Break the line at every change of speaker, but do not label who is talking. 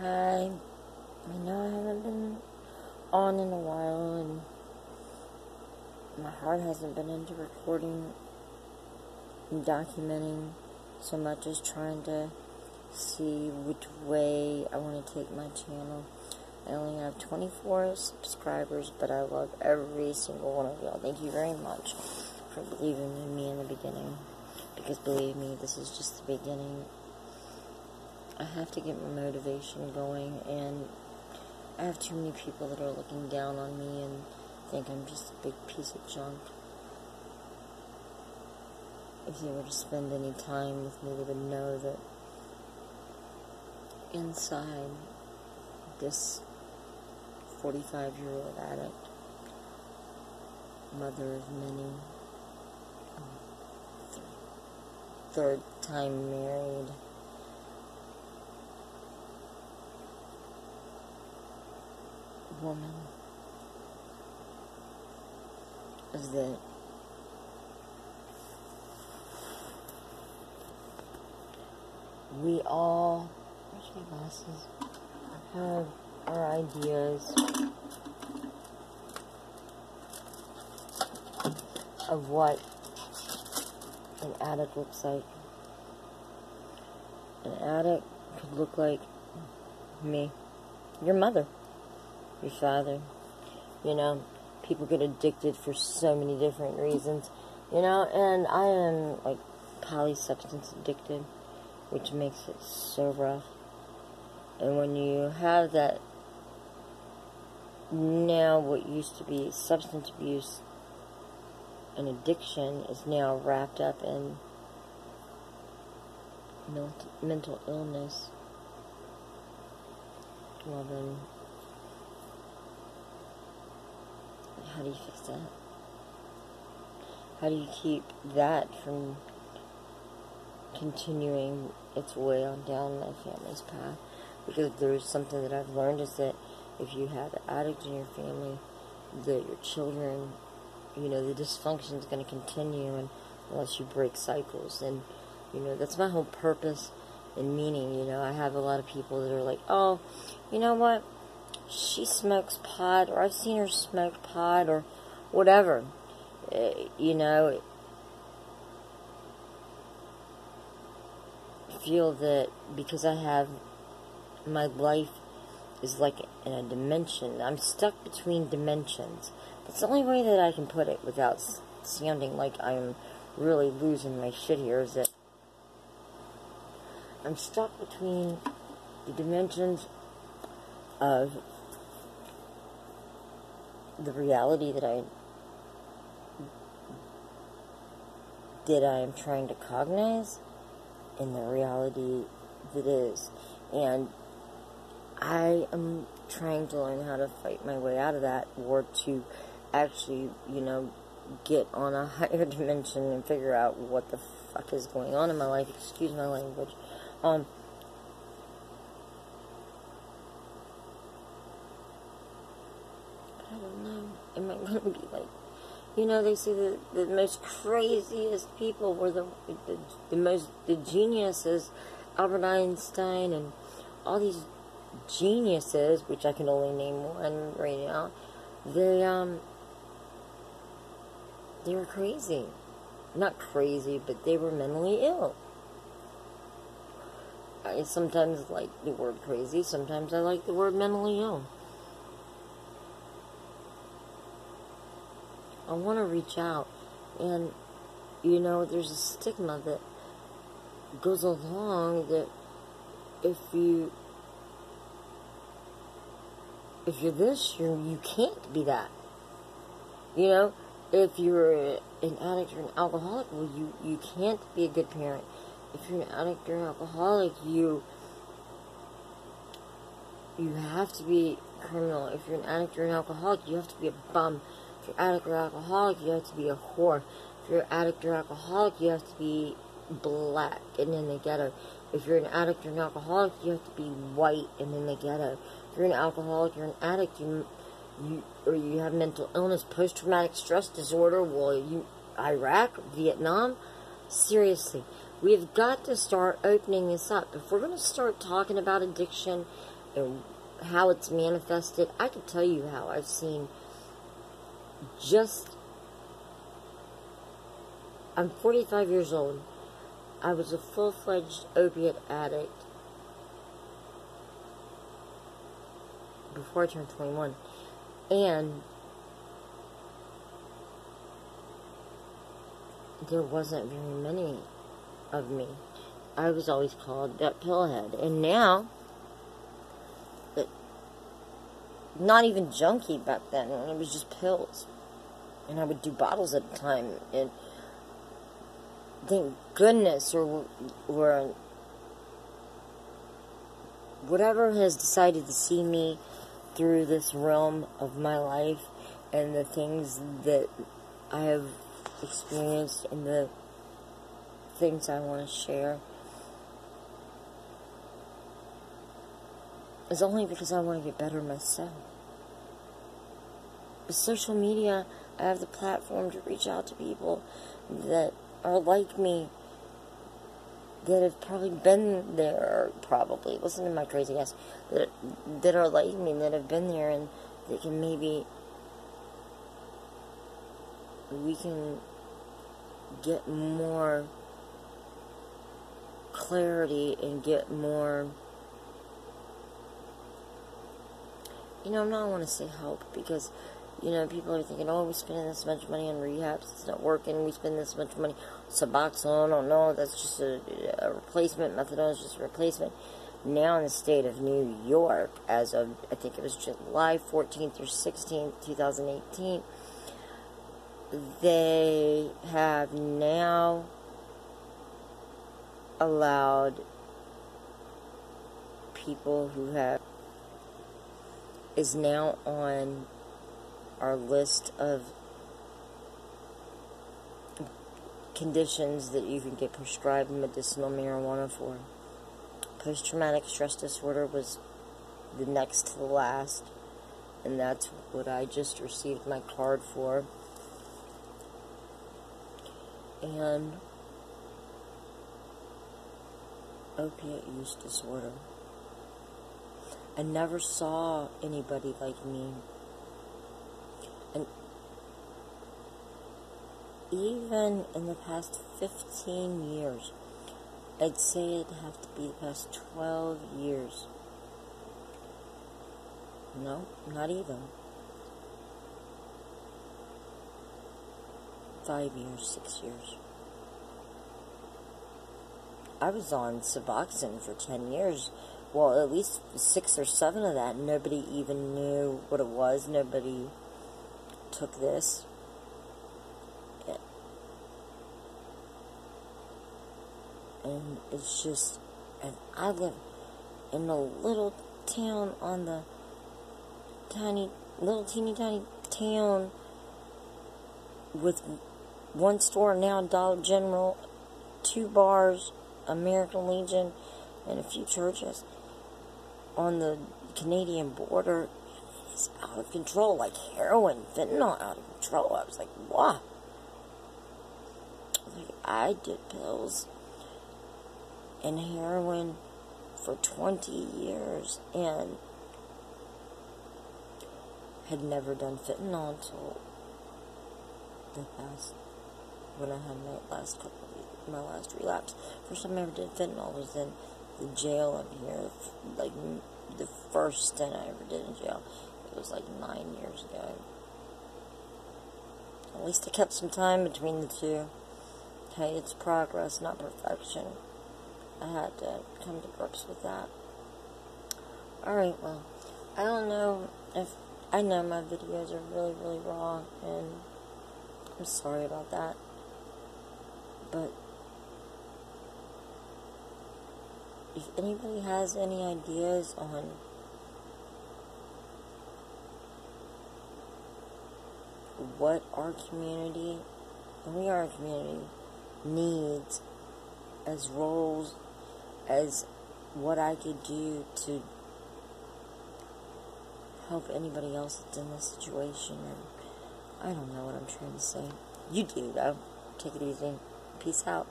Hi, I know I haven't been on in a while, and my heart hasn't been into recording and documenting so much as trying to see which way I want to take my channel. I only have 24 subscribers, but I love every single one of y'all. Thank you very much for believing in me in the beginning, because believe me, this is just the beginning. I have to get my motivation going, and I have too many people that are looking down on me and think I'm just a big piece of junk. If they were to spend any time with me, they would know that inside this 45-year-old addict, mother of many, third time married, woman, is that we all, where's my glasses, have our ideas of what an addict looks like. An addict could look like me, your mother, your father. You know, people get addicted for so many different reasons, you know, and I am like polysubstance addicted, which makes it so rough. And when you have that, now what used to be substance abuse and addiction is now wrapped up in mental illness. Well then, how do you fix that? How do you keep that from continuing its way on down my family's path? Because there's something that I've learned is that if you have an addict in your family, that your children, you know, the dysfunction is going to continue unless you break cycles. And, you know, that's my whole purpose and meaning. You know, I have a lot of people that are like, oh, you know what? She smokes pot, or I've seen her smoke pot, or whatever. You know, feel that because I have, my life is like in a dimension. I'm stuck between dimensions. That's the only way that I can put it without sounding like I'm really losing my shit here, is that I'm stuck between the dimensions of the reality that I am trying to cognize and the reality that is. And I am trying to learn how to fight my way out of that, or to actually, you know, get on a higher dimension and figure out what the fuck is going on in my life. Excuse my language. I don't know. Am I going to be like, you know, they say that the most craziest people were the geniuses, Albert Einstein and all these geniuses, which I can only name one right now. They were crazy. Not crazy, but they were mentally ill. I sometimes like the word crazy, sometimes I like the word mentally ill. I want to reach out, and, you know, there's a stigma that goes along that if you're this, you can't be that. You know, if you're an addict or an alcoholic, well, you can't be a good parent. If you're an addict or an alcoholic, you have to be criminal. If you're an addict or an alcoholic, you have to be a bum. If you're an addict or alcoholic, you have to be a whore. If you're an addict or alcoholic, you have to be black and in the ghetto. If you're an addict or an alcoholic, you have to be white and in the ghetto. If you're an alcoholic or an addict, you have mental illness, post-traumatic stress disorder, well, Iraq, Vietnam, seriously, we've got to start opening this up. If we're going to start talking about addiction and how it's manifested. I could tell you how I've seen I'm 45 years old. I was a full-fledged opiate addict before I turned 21. And there wasn't very many of me. I was always called that pillhead. And now, not even junkie back then. It was just pills. And I would do bottles at a time. And thank goodness, or whatever has decided to see me through this realm of my life and the things that I have experienced and the things I want to share is only because I want to get better myself. With social media, I have the platform to reach out to people that are like me, that have probably been there, listen to my crazy ass, that are like me, that have been there, and that can we can get more clarity and get more, I don't want to say help, because people are thinking, oh, we're spending this much money on rehabs, it's not working, we spend this much money on Suboxone, oh no, that's just a replacement, methadone is just a replacement. Now in the state of New York, as of, I think it was July 14th or 16th, 2018, they have now allowed people who is now on our list of conditions that you can get prescribed medicinal marijuana for. Post-traumatic stress disorder was the next to the last, and that's what I just received my card for. And opiate use disorder. I never saw anybody like me. And even in the past 15 years, I'd say it'd have to be the past 12 years. No, not even. 5 years, 6 years. I was on Suboxone for 10 years. Well, at least 6 or 7 of that, nobody even knew what it was. Nobody took this. And it's just, and I live in a little town on the teeny tiny town with one store now, Dollar General, 2 bars, American Legion, and a few churches on the Canadian border. It's out of control, like heroin, fentanyl, out of control. I was like, what? I did pills and heroin for 20 years and had never done fentanyl until when I had my last relapse. First time I ever did fentanyl was in the jail up here, like the first stint I ever did in jail. It was like 9 years ago. At least I kept some time between the two. Hey, it's progress, not perfection. I had to come to grips with that. Alright, well, I don't know if, I know my videos are really, really raw, and I'm sorry about that. But if anybody has any ideas on what our community, and we are a community, needs as roles, as what I could do to help anybody else that's in this situation, and I don't know what I'm trying to say. You do, though. Take it easy. Peace out.